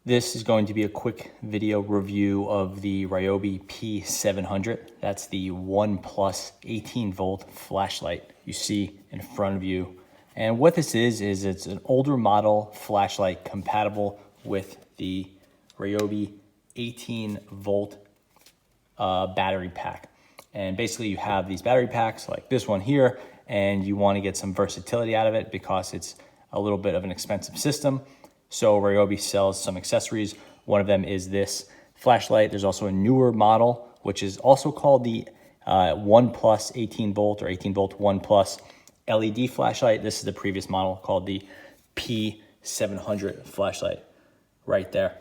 This is going to be a quick video review of the Ryobi P700. That's the 1 Plus 18 volt flashlight you see in front of you. And what this is it's an older model flashlight compatible with the Ryobi 18 volt battery pack. And basically you have these battery packs like this one here, and you want to get some versatility out of it because it's a little bit of an expensive system. So Ryobi sells some accessories. One of them is this flashlight. There's also a newer model, which is also called the 1 Plus 18 volt or 18 volt 1 Plus LED flashlight. This is the previous model called the P700 flashlight right there.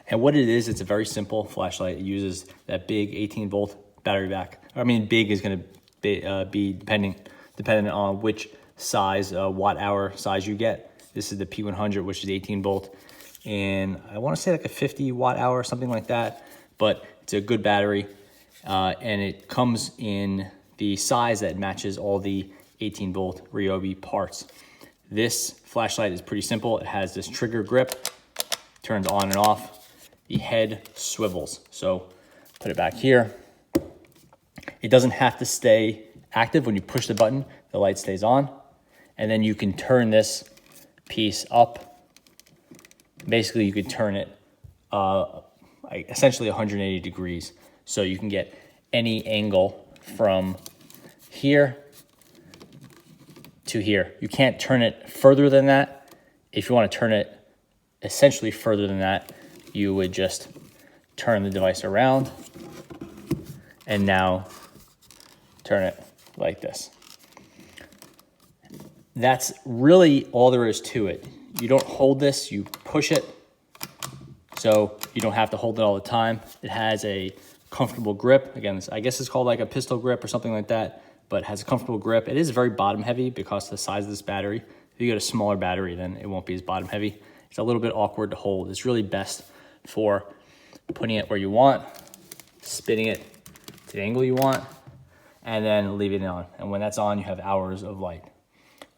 And what it is, it's a very simple flashlight. It uses that big 18 volt battery pack. I mean, big is going to be dependent on which size, watt hour size you get. This is the P100, which is 18 volt, and I want to say like a 50 watt hour, something like that, but it's a good battery, and it comes in the size that matches all the 18 volt Ryobi parts. This flashlight is pretty simple. It has this trigger grip, turns on and off. The head swivels. So put it back here. It doesn't have to stay active. When you push the button, the light stays on, and then you can turn this piece up. Basically, you could turn it essentially 180 degrees. So you can get any angle from here to here. You can't turn it further than that. If you want to turn it essentially further than that, you would just turn the device around and now turn it like this. That's really all there is to it. You don't hold this, you push it. So you don't have to hold it all the time. It has a comfortable grip. Again, I guess it's called like a pistol grip or something like that, but it has a comfortable grip. It is very bottom heavy because of the size of this battery. If you get a smaller battery, then it won't be as bottom heavy. It's a little bit awkward to hold. It's really best for putting it where you want, spinning it to the angle you want, and then leaving it on. And when that's on, you have hours of light.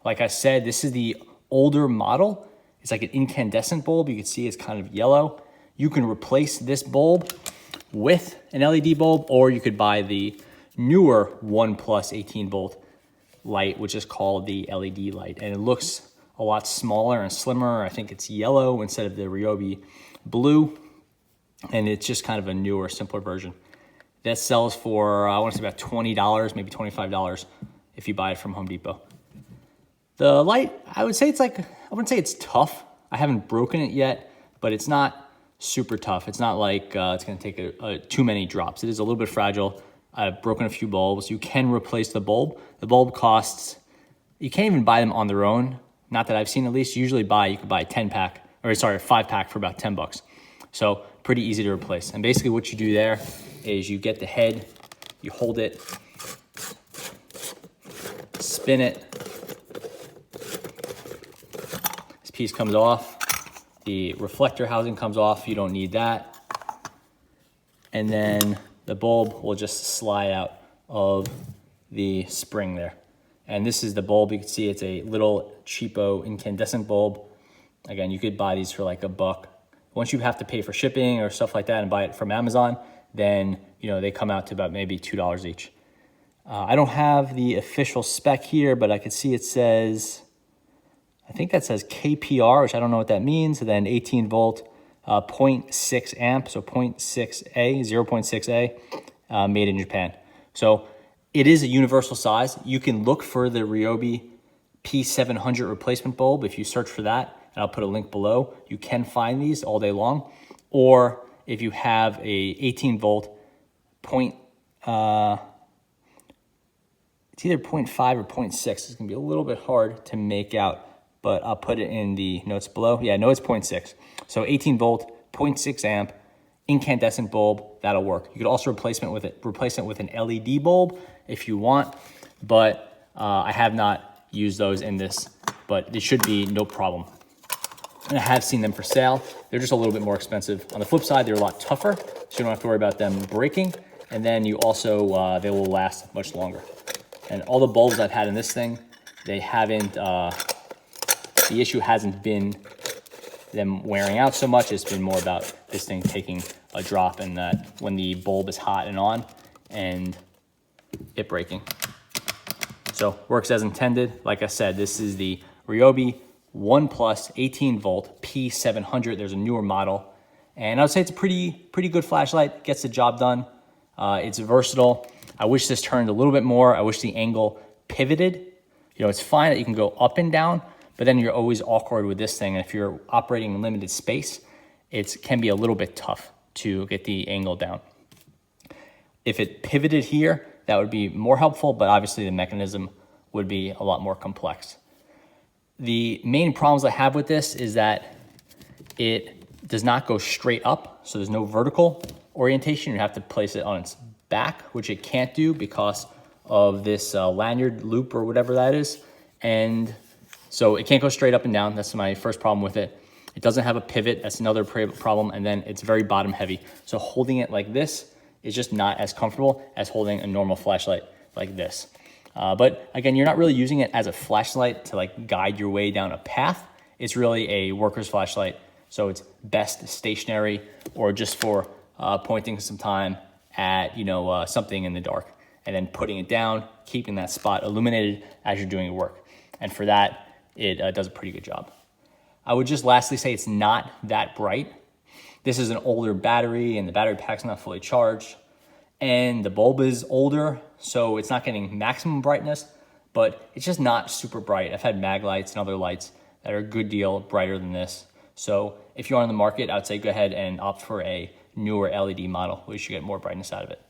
Like I said, this is the older model. It's like an incandescent bulb. You can see it's kind of yellow. You can replace this bulb with an LED bulb, or you could buy the newer 1 Plus 18 volt light, which is called the LED light. And it looks a lot smaller and slimmer. I think it's yellow instead of the Ryobi blue. And it's just kind of a newer, simpler version. That sells for, I want to say about $20, maybe $25 if you buy it from Home Depot. The light, I would say it's like, I wouldn't say it's tough. I haven't broken it yet, but it's not super tough. It's not like it's gonna take too many drops. It is a little bit fragile. I've broken a few bulbs. You can replace the bulb. The bulb costs, you can't even buy them on their own. Not that I've seen at least. You could buy a 5-pack for about 10 bucks. So pretty easy to replace. And basically what you do there is you get the head, you hold it, spin it, piece comes off, the reflector housing comes off, you don't need that, and then the bulb will just slide out of the spring there. And this is the bulb. You can see it's a little cheapo incandescent bulb. Again, you could buy these for like $1. Once you have to pay for shipping or stuff like that and buy it from Amazon, then they come out to about maybe $2 each. I don't have the official spec here, but I can see it says, I think that says KPR, which I don't know what that means. And then 18 volt, 0.6 amp, so 0.6A, made in Japan. So it is a universal size. You can look for the Ryobi P700 replacement bulb. If you search for that, and I'll put a link below, you can find these all day long. Or if you have a 18 volt it's either 0.5 or 0.6. It's gonna be a little bit hard to make out, but I'll put it in the notes below. Yeah, no, it's 0.6. So 18 volt, 0.6 amp, incandescent bulb, that'll work. You could also replace it with an LED bulb if you want, but I have not used those in this, but it should be no problem. And I have seen them for sale. They're just a little bit more expensive. On the flip side, they're a lot tougher, so you don't have to worry about them breaking. And then you also, they will last much longer. And all the bulbs I've had in this thing, they haven't, the issue hasn't been them wearing out so much. It's been more about this thing taking a drop, and that when the bulb is hot and on, and it breaking. So works as intended. Like I said, this is the Ryobi 1 Plus 18 volt P700. There's a newer model, and I would say it's a pretty good flashlight. Gets the job done. It's versatile. I wish this turned a little bit more. I wish the angle pivoted. You know, it's fine that you can go up and down, but then you're always awkward with this thing. And if you're operating in limited space, it can be a little bit tough to get the angle down. If it pivoted here, that would be more helpful, but obviously the mechanism would be a lot more complex. The main problems I have with this is that it does not go straight up, so there's no vertical orientation. You have to place it on its back, which it can't do because of this lanyard loop or whatever that is. And so it can't go straight up and down. That's my first problem with it. It doesn't have a pivot. That's another problem. And then it's very bottom heavy. So holding it like this is just not as comfortable as holding a normal flashlight like this. But again, you're not really using it as a flashlight to like guide your way down a path. It's really a worker's flashlight. So it's best stationary or just for pointing some time at, something in the dark, and then putting it down, keeping that spot illuminated as you're doing your work. And for that, it does a pretty good job. I would just lastly say it's not that bright. This is an older battery, and the battery pack's not fully charged, and the bulb is older, so it's not getting maximum brightness, but it's just not super bright. I've had mag lights and other lights that are a good deal brighter than this. So if you're on the market, I would say go ahead and opt for a newer LED model, where you should get more brightness out of it.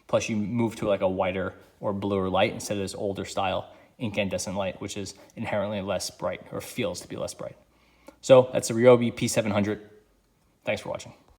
Plus you move to like a whiter or bluer light instead of this older style incandescent light, which is inherently less bright, or feels to be less bright. So that's the Ryobi P700. Thanks for watching.